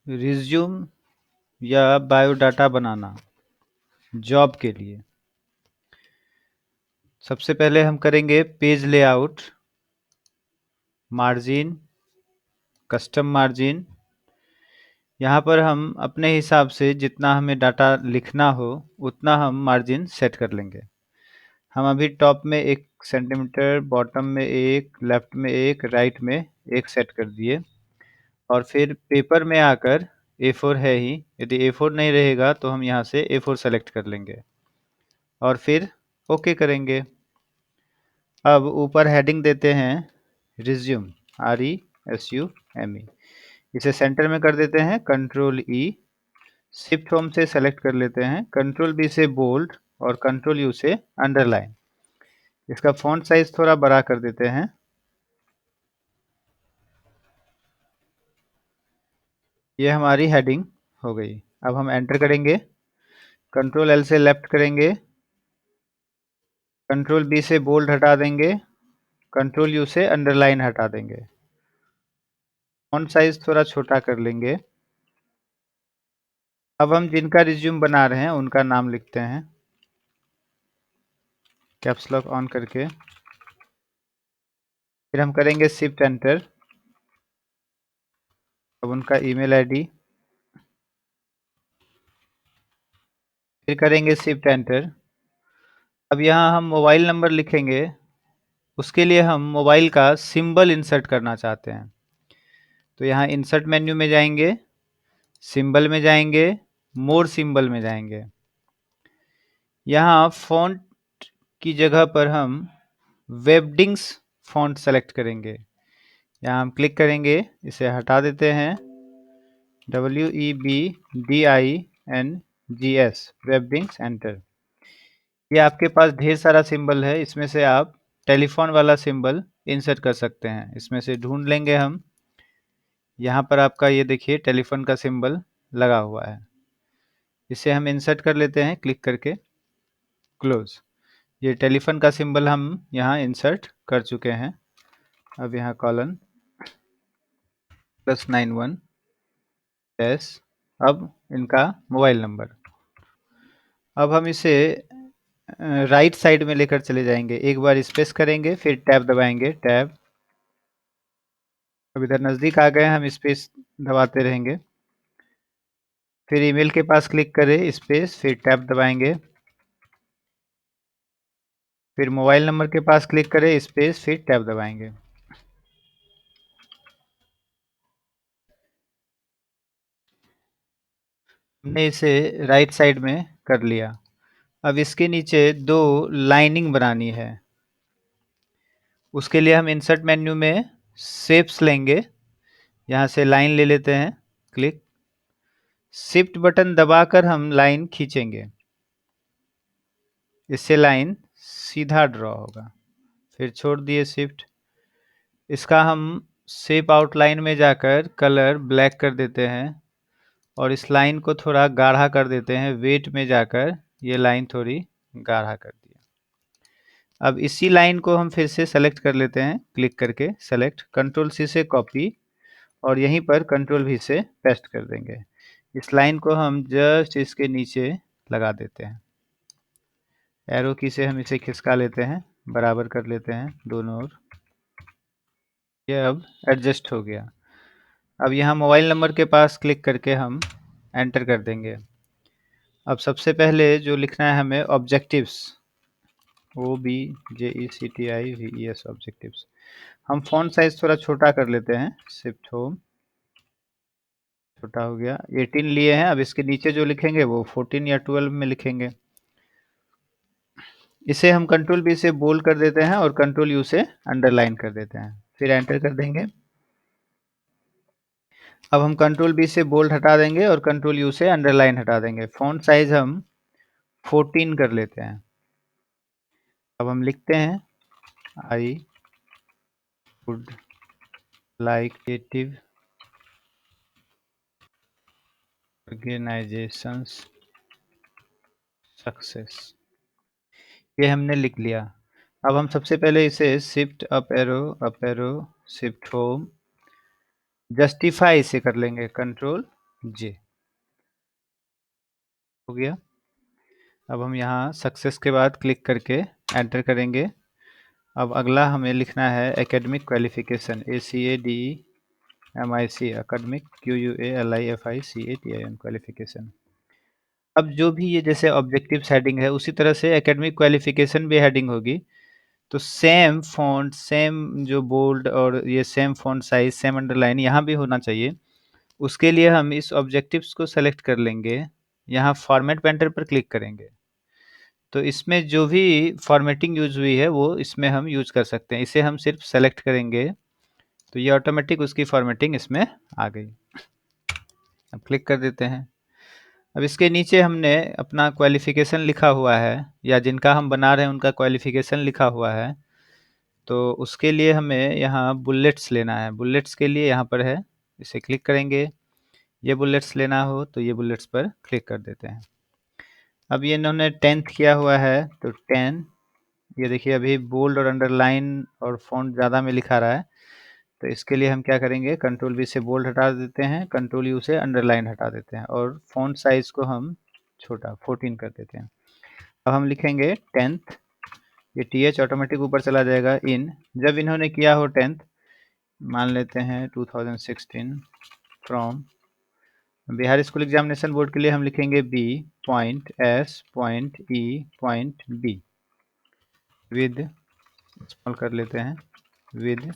Resume या biodata बनाना job के लिए। सबसे पहले हम करेंगे page layout, margin, custom margin. यहाँ पर हम अपने हिसाब से जितना हमें डाटा लिखना हो उतना हम मार्जिन सेट कर लेंगे। हम अभी टॉप में 1 सेंटीमीटर, बॉटम में 1, लेफ्ट में 1, राइट में 1 सेट कर दिए और फिर पेपर में आकर A4 है ही, यदि A4 नहीं रहेगा तो हम यहाँ से A4 सेलेक्ट कर लेंगे और फिर ओके करेंगे। अब ऊपर हेडिंग देते हैं रिज्यूम, RESUME। इसे सेंटर में कर देते हैं, कंट्रोल E, शिफ्ट होम से सेलेक्ट कर लेते हैं, कंट्रोल B से बोल्ड और कंट्रोल U से अंडरलाइन। इसका फॉन्ट साइज थोड़ा बड़ा कर देते हैं। ये हमारी हेडिंग हो गई। अब हम एंटर करेंगे, कंट्रोल L से लेफ्ट करेंगे, कंट्रोल B से बोल्ड हटा देंगे, कंट्रोल U से अंडरलाइन हटा देंगे। फॉन्ट साइज थोड़ा छोटा कर लेंगे। अब हम जिनका रिज्यूम बना रहे हैं उनका नाम लिखते हैं, कैप्स लॉक ऑन करके। फिर हम करेंगे शिफ्ट एंटर। अब उनका ईमेल आईडी, फिर करेंगे शिफ्ट एंटर। अब यहाँ हम मोबाइल नंबर लिखेंगे, उसके लिए हम मोबाइल का सिंबल इंसर्ट करना चाहते हैं। तो यहाँ इंसर्ट मेन्यू में जाएंगे, सिंबल में जाएंगे, मोर सिंबल में जाएंगे। यहाँ फॉन्ट की जगह पर हम वेबडिंग्स फॉन्ट सेलेक्ट करेंगे। यहाँ हम क्लिक करेंगे, इसे हटा देते हैं, WEBDINGS, वेबडिंग्स, एंटर। ये आपके पास ढेर सारा सिंबल है, इसमें से आप टेलीफोन वाला सिंबल इंसर्ट कर सकते हैं। इसमें से ढूंढ लेंगे हम। यहाँ पर आपका ये देखिए टेलीफोन का सिंबल लगा हुआ है, इसे हम इंसर्ट कर लेते हैं क्लिक करके, क्लोज। ये टेलीफोन का सिंबल हम यहाँ इंसर्ट कर चुके हैं। अब यहाँ कॉलन +91 एस, अब इनका मोबाइल नंबर। अब हम इसे राइट साइड में लेकर चले जाएंगे, एक बार स्पेस करेंगे फिर टैब दबाएंगे, टैब। अब इधर नज़दीक आ गए, हम स्पेस दबाते रहेंगे, फिर ईमेल के पास क्लिक करें, स्पेस, फिर टैब दबाएंगे, फिर मोबाइल नंबर के पास क्लिक करें, स्पेस, फिर टैब दबाएंगे। हमने इसे राइट साइड में कर लिया। अब इसके नीचे 2 लाइनिंग बनानी है, उसके लिए हम इंसर्ट मेन्यू में शेप्स लेंगे, यहाँ से लाइन ले लेते हैं, क्लिक, शिफ्ट बटन दबाकर हम लाइन खींचेंगे, इससे लाइन सीधा ड्रॉ होगा। फिर छोड़ दिए शिफ्ट। इसका हम शेप आउटलाइन में जाकर कलर ब्लैक कर देते हैं और इस लाइन को थोड़ा गाढ़ा कर देते हैं, वेट में जाकर ये लाइन थोड़ी गाढ़ा कर दिया। अब इसी लाइन को हम फिर से सेलेक्ट कर लेते हैं, क्लिक करके सेलेक्ट, कंट्रोल C से कॉपी और यहीं पर कंट्रोल V से पेस्ट कर देंगे। इस लाइन को हम जस्ट इसके नीचे लगा देते हैं, एरो की से हम इसे खिसका लेते हैं, बराबर कर लेते हैं दोनों ओर। ये अब एडजस्ट हो गया। अब यहाँ मोबाइल नंबर के पास क्लिक करके हम एंटर कर देंगे। अब सबसे पहले जो लिखना है हमें, ऑब्जेक्टिव्स, OBJECTIVES, ऑब्जेक्टिव्स। हम फॉन्ट साइज थोड़ा छोटा कर लेते हैं, शिफ्ट होम, छोटा हो गया, 18 लिए हैं। अब इसके नीचे जो लिखेंगे वो 14 या 12 में लिखेंगे। इसे हम कंट्रोल B से बोल्ड कर देते हैं और कंट्रोल U से अंडरलाइन कर देते हैं, फिर एंटर कर देंगे। अब हम कंट्रोल B से बोल्ड हटा देंगे और कंट्रोल U से अंडरलाइन हटा देंगे। फॉन्ट साइज हम 14 कर लेते हैं। अब हम लिखते हैं, I would like creative organizations success. ये हमने लिख लिया। अब हम सबसे पहले इसे shift up arrow, shift home, justify इसे कर लेंगे, कंट्रोल जे हो गया। अब हम यहाँ सक्सेस के बाद क्लिक करके एंटर करेंगे। अब अगला हमें लिखना है academic qualification, ACADMIC, academic QUALIFICATIN qualification. अब जो भी ये जैसे ऑब्जेक्टिव हेडिंग है उसी तरह से एकेडमिक क्वालिफिकेशन भी हेडिंग होगी। तो सेम फॉन्ट, सेम जो बोल्ड और ये same font size, same underline यहाँ भी होना चाहिए। उसके लिए हम इस ऑब्जेक्टिव्स को सेलेक्ट कर लेंगे, यहाँ फॉर्मेट पेंटर पर क्लिक करेंगे। तो इसमें जो भी फॉर्मेटिंग यूज हुई है वो इसमें हम यूज कर सकते हैं। इसे हम सिर्फ सेलेक्ट करेंगे तो ये ऑटोमेटिक उसकी फॉर्मेटिंग इसमें आ गई। अब क्लिक कर देते हैं। अब इसके नीचे हमने अपना क्वालिफिकेशन लिखा हुआ है, या जिनका हम बना रहे हैं उनका क्वालिफिकेशन लिखा हुआ है। तो उसके लिए हमें यहाँ बुलेट्स लेना है। बुलेट्स के लिए यहाँ पर है, इसे क्लिक करेंगे। ये बुलेट्स लेना हो तो ये बुलेट्स पर क्लिक कर देते हैं। अब ये इन्होंने 10th किया हुआ है तो 10, ये देखिए अभी बोल्ड और अंडरलाइन और फॉन्ट ज़्यादा में लिखा रहा है। तो इसके लिए हम क्या करेंगे, कंट्रोल V से बोल्ड हटा देते हैं, कंट्रोल U से अंडरलाइन हटा देते हैं और फॉन्ट साइज को हम छोटा 14 कर देते हैं। अब हम लिखेंगे 10th, ये TH ऑटोमेटिक ऊपर चला जाएगा। इन जब इन्होंने किया हो 10th, मान लेते हैं 2016, from Bihar school examination board के लिए हम लिखेंगे B.S.E.B विद, स्मॉल कर लेते हैं, विद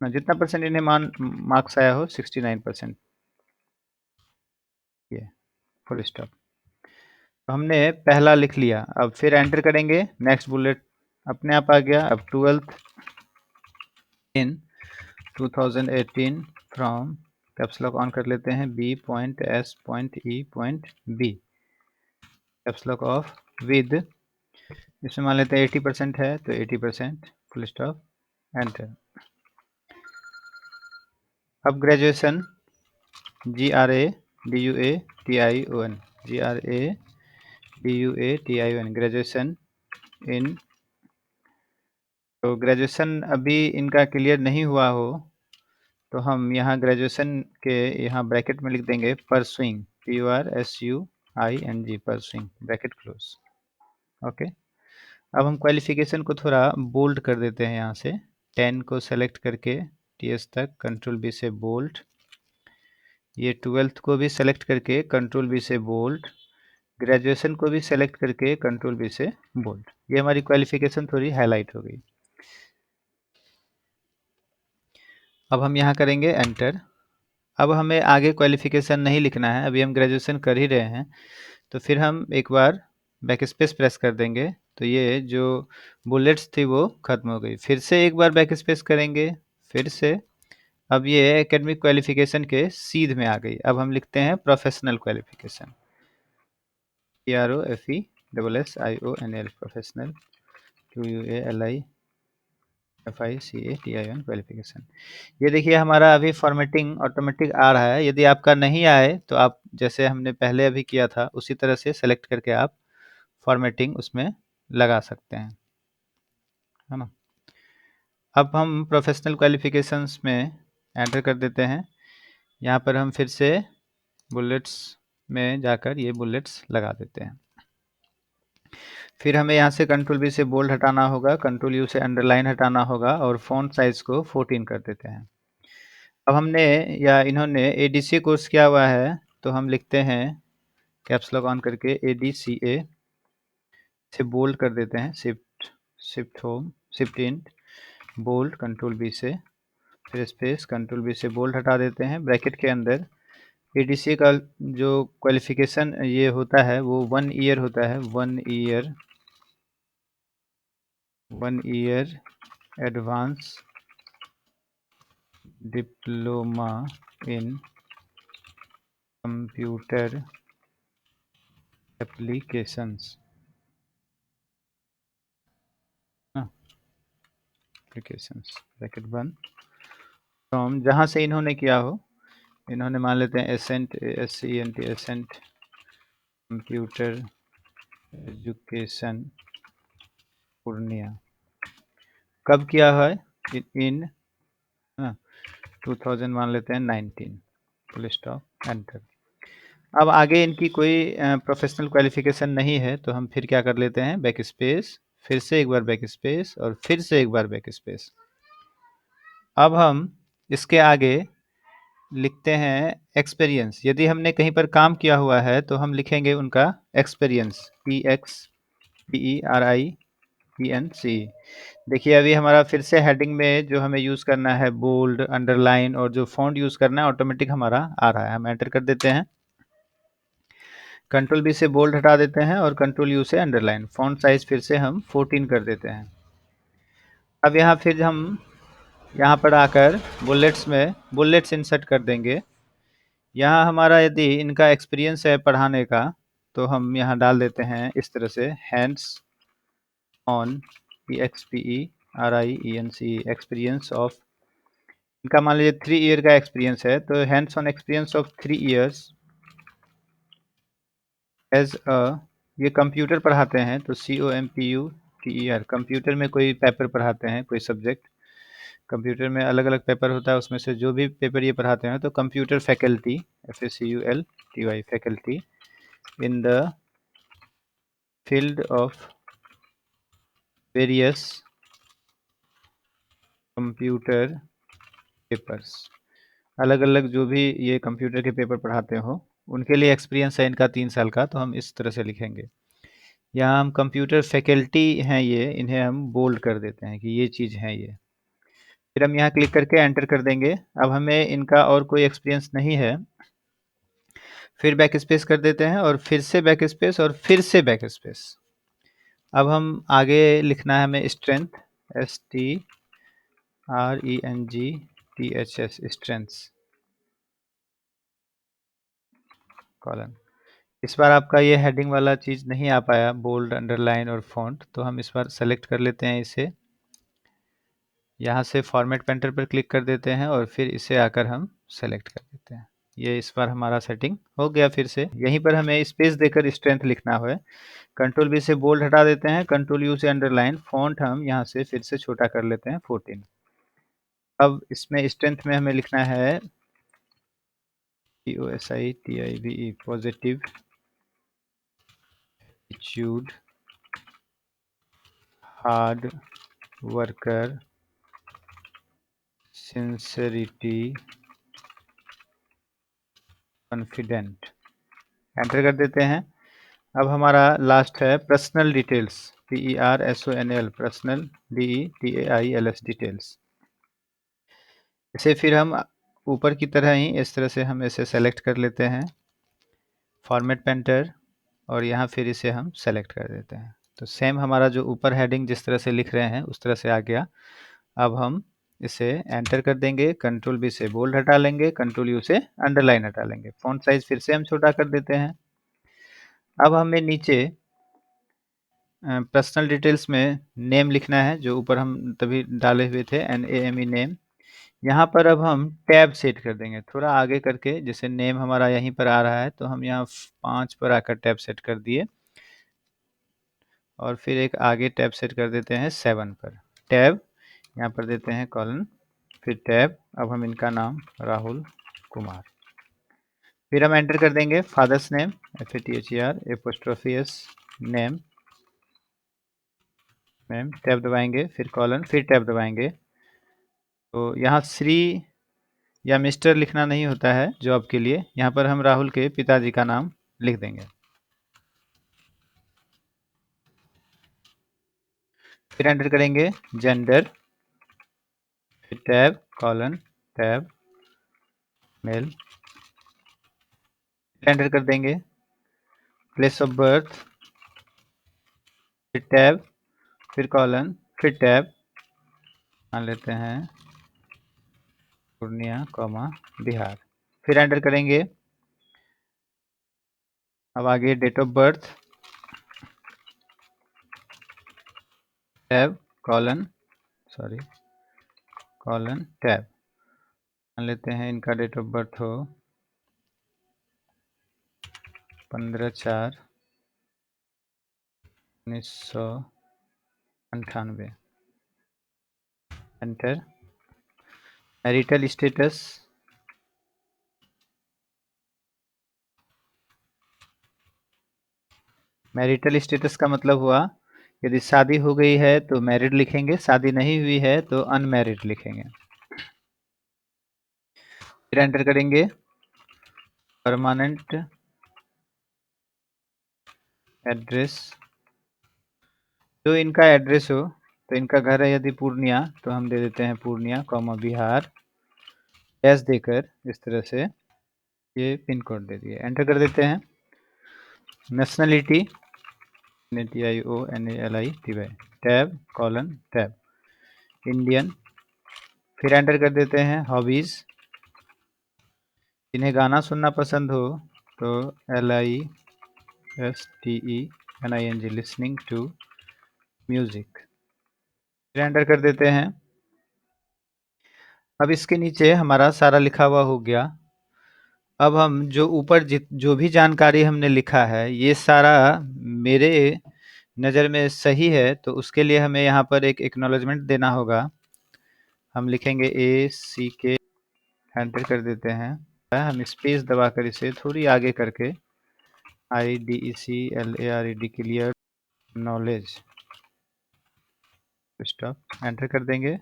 जितना परसेंट इन्हें मार्क्स आया हो 69%, ये फुल स्टॉप। तो हमने पहला लिख लिया। अब फिर एंटर करेंगे, नेक्स्ट बुलेट अपने आप आ गया। अब 12th in 2018 from, caps lock on कर लेते हैं, B.S.E.B caps lock of, with, इसमें मान लेते हैं 80% है तो 80%, फुल स्टॉप, एंटर। अब graduation, GRADUATION, GRADUATION graduation in, तो ग्रेजुएशन अभी इनका क्लियर नहीं हुआ हो तो हम यहाँ ग्रेजुएशन के यहाँ ब्रैकेट में लिख देंगे pursuing, PURSUING, pursuing, bracket close. Okay. अब हम क्वालिफिकेशन को थोड़ा बोल्ड कर देते हैं। यहाँ से 10 को सेलेक्ट करके TS तक कंट्रोल B से बोल्ड, ये 12th को भी सेलेक्ट करके कंट्रोल B से बोल्ड, ग्रेजुएशन को भी सेलेक्ट करके कंट्रोल B से बोल्ड। ये हमारी क्वालिफिकेशन थोड़ी हाईलाइट हो गई। अब हम यहाँ करेंगे एंटर। अब हमें आगे क्वालिफिकेशन नहीं लिखना है, अभी हम ग्रेजुएशन कर ही रहे हैं। तो फिर हम एक बार बैक स्पेस प्रेस कर देंगे तो ये जो बुलेट्स थी वो खत्म हो गई। फिर से एक बार बैक स्पेस करेंगे, फिर से। अब ये एकेडमिक क्वालिफिकेशन के सीध में आ गई। अब हम लिखते हैं professional qualification, PROFESSIONL, professional, QUALIFICATION qualification. ये देखिए हमारा अभी फॉर्मेटिंग ऑटोमेटिक आ रहा है। यदि आपका नहीं आए तो आप जैसे हमने पहले अभी किया था उसी तरह से सेलेक्ट करके आप फॉर्मेटिंग उसमें लगा सकते हैं, है ना। अब हम प्रोफेशनल क्वालिफिकेशंस में एंटर कर देते हैं। यहाँ पर हम फिर से बुलेट्स में जाकर ये बुलेट्स लगा देते हैं। फिर हमें यहाँ से कंट्रोल B से बोल्ड हटाना होगा, कंट्रोल U से अंडरलाइन हटाना होगा और फॉन्ट साइज को 14 कर देते हैं। अब हमने या इन्होंने ADCA कोर्स किया हुआ है तो हम लिखते हैं कैप्स लॉक ऑन करके ADCA से बोल्ड कर देते हैं, shift home, shift in, bold, control B से, फिर स्पेस, कंट्रोल B से बोल्ड हटा देते हैं। ब्रैकेट के अंदर ADCA का जो क्वालिफिकेशन ये होता है वो 1 ईयर होता है, 1 year advance diploma in computer applications, applications, bracket बंद, फ्रॉम, जहाँ से इन्होंने किया हो, इन्होंने मान लेते हैं Ascent, SCENT, Ascent computer education Purnia, कब किया है, इन 2000 मान लेते हैं 19, फुल स्टॉप। एंटर। अब आगे इनकी कोई प्रोफेशनल क्वालिफिकेशन नहीं है, तो हम फिर क्या कर लेते हैं, बैक स्पेस, फिर से एक बार बैक स्पेस और फिर से एक बार बैक स्पेस। अब हम इसके आगे लिखते हैं एक्सपीरियंस। यदि हमने कहीं पर काम किया हुआ है तो हम लिखेंगे उनका एक्सपीरियंस, EXPERIENC। देखिए अभी हमारा फिर से हेडिंग में जो हमें यूज़ करना है बोल्ड, अंडरलाइन और जो फॉन्ट यूज़ करना है ऑटोमेटिक हमारा आ रहा है। हम एंटर कर देते हैं, कंट्रोल बी से बोल्ड हटा देते हैं और कंट्रोल यू से अंडरलाइन। फॉन्ट साइज फिर से हम 14 कर देते हैं। अब यहाँ फिर हम यहाँ पर आकर बुलेट्स में बुलेट्स इंसर्ट कर देंगे। यहाँ हमारा यदि इनका एक्सपीरियंस है पढ़ाने का तो हम यहाँ डाल देते हैं इस तरह से, hands on, EXPERIENC, experience of. इनका मान लीजिए 3 ईयर का एक्सपीरियंस है तो hands on experience of 3 years as a, ये कंप्यूटर पढ़ाते हैं तो COMPUTER, कंप्यूटर में कोई पेपर पढ़ाते हैं, कोई सब्जेक्ट। कंप्यूटर में अलग अलग पेपर होता है, उसमें से जो भी पेपर ये पढ़ाते हैं तो computer faculty, FACULTY, faculty in the field of various computer papers. अलग अलग जो भी ये कंप्यूटर के पेपर पढ़ाते हो उनके लिए एक्सपीरियंस है इनका 3 साल का, तो हम इस तरह से लिखेंगे। यहाँ हम कंप्यूटर फैकल्टी हैं ये, इन्हें हम बोल्ड कर देते हैं कि ये चीज़ है ये। फिर हम यहाँ क्लिक करके एंटर कर देंगे। अब हमें इनका और कोई एक्सपीरियंस नहीं है, फिर बैक स्पेस कर देते हैं और फिर से बैक स्पेस और फिर से बैक स्पेस। अब हम आगे लिखना है हमें स्ट्रेंथ, STRENGTHS, स्ट्रेंथ्स कॉलन। इस बार आपका ये हेडिंग वाला चीज़ नहीं आ पाया, बोल्ड, अंडरलाइन और फॉन्ट, तो हम इस बार सेलेक्ट कर लेते हैं इसे। यहाँ से फॉर्मेट पेंटर पर क्लिक कर देते हैं और फिर इसे आकर हम सेलेक्ट कर देते हैं। ये इस बार हमारा सेटिंग हो गया। फिर से यहीं पर हमें स्पेस देकर स्ट्रेंथ लिखना है। कंट्रोल बी से बोल्ड हटा देते हैं, कंट्रोल यू से अंडरलाइन, फॉन्ट हम यहाँ से फिर से छोटा कर लेते हैं 14। अब इसमें स्ट्रेंथ में हमें लिखना है POSITIVE, positive attitude, hard worker, sincerity, confident. Enter कर देते हैं। अब हमारा लास्ट है personal details, PERSONL, personal DETAILS, details. इसे फिर हम ऊपर की तरह ही इस तरह से हम इसे सेलेक्ट कर लेते हैं, फॉर्मेट पेंटर, और यहाँ फिर इसे हम सेलेक्ट कर देते हैं। तो सेम हमारा जो ऊपर हेडिंग जिस तरह से लिख रहे हैं उस तरह से आ गया। अब हम इसे एंटर कर देंगे, कंट्रोल बी से बोल्ड हटा लेंगे, कंट्रोल यू से अंडरलाइन हटा लेंगे, फॉन्ट साइज फिर से हम छोटा कर देते हैं। अब हमें नीचे पर्सनल डिटेल्स में नेम लिखना है, जो ऊपर हम तभी डाले हुए थे, NAME, नेम। यहाँ पर अब हम टैब सेट कर देंगे थोड़ा आगे करके, जैसे नेम हमारा यहीं पर आ रहा है तो हम यहाँ 5 पर आकर टैब सेट कर दिए और फिर एक आगे टैब सेट कर देते हैं 7 पर। टैब यहाँ पर देते हैं कॉलन, फिर टैब। अब हम इनका नाम राहुल कुमार, फिर हम एंटर कर देंगे father's name, FATHER, name, ma'am, tab दबाएंगे, फिर कॉलन, फिर टैब दबाएंगे। तो यहाँ श्री या मिस्टर लिखना नहीं होता है जॉब के लिए, यहाँ पर हम राहुल के पिताजी का नाम लिख देंगे। फिर एंटर करेंगे जेंडर, फिर tab colon, tab male, enter कर देंगे प्लेस ऑफ बर्थ, फिर टैब, फिर कॉलन, फिर टैब, मान लेते हैं पूर्णिया कॉमा बिहार, फिर एंटर करेंगे। अब आगे date of birth, tab colon, sorry colon tab, मान लेते हैं इनका डेट ऑफ बर्थ हो 15/4/1998। Enter. Marital status, marital status का मतलब हुआ यदि शादी हो गई है तो मैरिड लिखेंगे, शादी नहीं हुई है तो अनमैरिड लिखेंगे। फिर एंटर करेंगे परमानेंट एड्रेस। जो इनका एड्रेस हो, तो इनका घर है यदि पूर्णिया तो हम दे देते हैं पूर्णिया कॉमा बिहार, डैश देकर इस तरह से ये पिन कोड दे दिए, एंटर कर देते हैं। Nationality NATIONALITY, tab colon tab Indian. फिर एंटर कर देते हैं हॉबीज़। इन्हें गाना सुनना पसंद हो तो LISTENING लिसनिंग टू म्यूजिक। फिर एंटर कर देते हैं। अब इसके नीचे हमारा सारा लिखा हुआ हो गया। अब हम जो ऊपर जो भी जानकारी हमने लिखा है ये सारा मेरे नज़र में सही है, तो उसके लिए हमें यहाँ पर एक एक्नॉलेजमेंट देना होगा। हम लिखेंगे ACK, एंटर कर देते हैं। हम स्पेस दबाकर इसे थोड़ी आगे करके IDECLARED clear knowledge stop enter कर देंगे।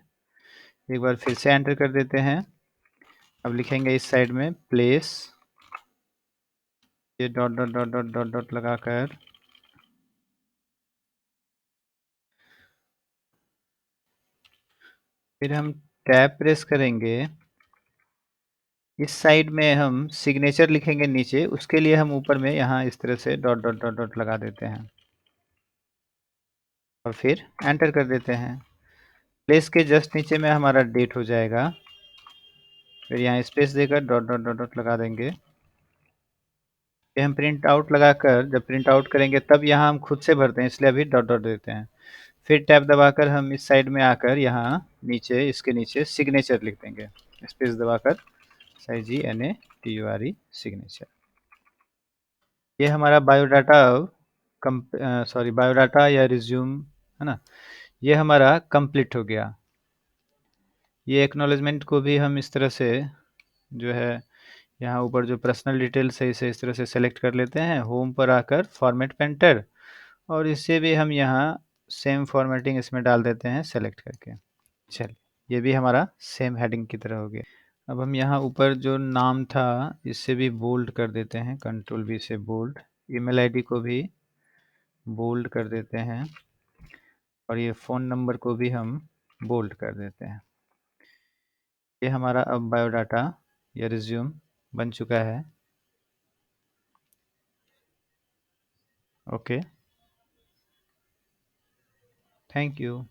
एक बार फिर से एंटर कर देते हैं। अब लिखेंगे इस साइड में प्लेस, ये dot dot dot dot dot dot लगाकर फिर हम टैब प्रेस करेंगे। इस साइड में हम सिग्नेचर लिखेंगे नीचे, उसके लिए हम ऊपर में यहाँ इस तरह से डॉट डॉट डॉट डॉट लगा देते हैं और फिर एंटर कर देते हैं। प्लेस के जस्ट नीचे में हमारा डेट हो जाएगा, फिर यहाँ स्पेस देकर डॉट डॉट डॉट डॉट लगा देंगे। ये हम प्रिंट आउट लगाकर जब प्रिंट आउट करेंगे तब यहाँ हम खुद से भरते हैं, इसलिए अभी डॉट डॉट देते हैं। फिर टैब दबाकर हम इस साइड में आकर यहाँ नीचे इसके नीचे सिग्नेचर लिख देंगे, स्पेस दबाकर SIGNATURE सिग्नेचर। ये हमारा बायोडाटा बायोडाटा या रिज्यूम है ना, ये हमारा कंप्लीट हो गया। ये एक्नॉलेजमेंट को भी हम इस तरह से जो है यहाँ ऊपर जो पर्सनल डिटेल्स है इसे इस तरह से सेलेक्ट कर लेते हैं, होम पर आकर फॉर्मेट पेंटर, और इसे भी हम यहाँ सेम फॉर्मेटिंग इसमें डाल देते हैं सेलेक्ट करके। चलिए, ये भी हमारा सेम हेडिंग की तरह हो गया। अब हम यहाँ ऊपर जो नाम था इसे भी बोल्ड कर देते हैं, कंट्रोल V से बोल्ड। ईमेल आईडी को भी बोल्ड कर देते हैं और ये फ़ोन नंबर को भी हम बोल्ड कर देते हैं। ये हमारा अब बायोडाटा या रिज्यूम बन चुका है। Okay, thank you.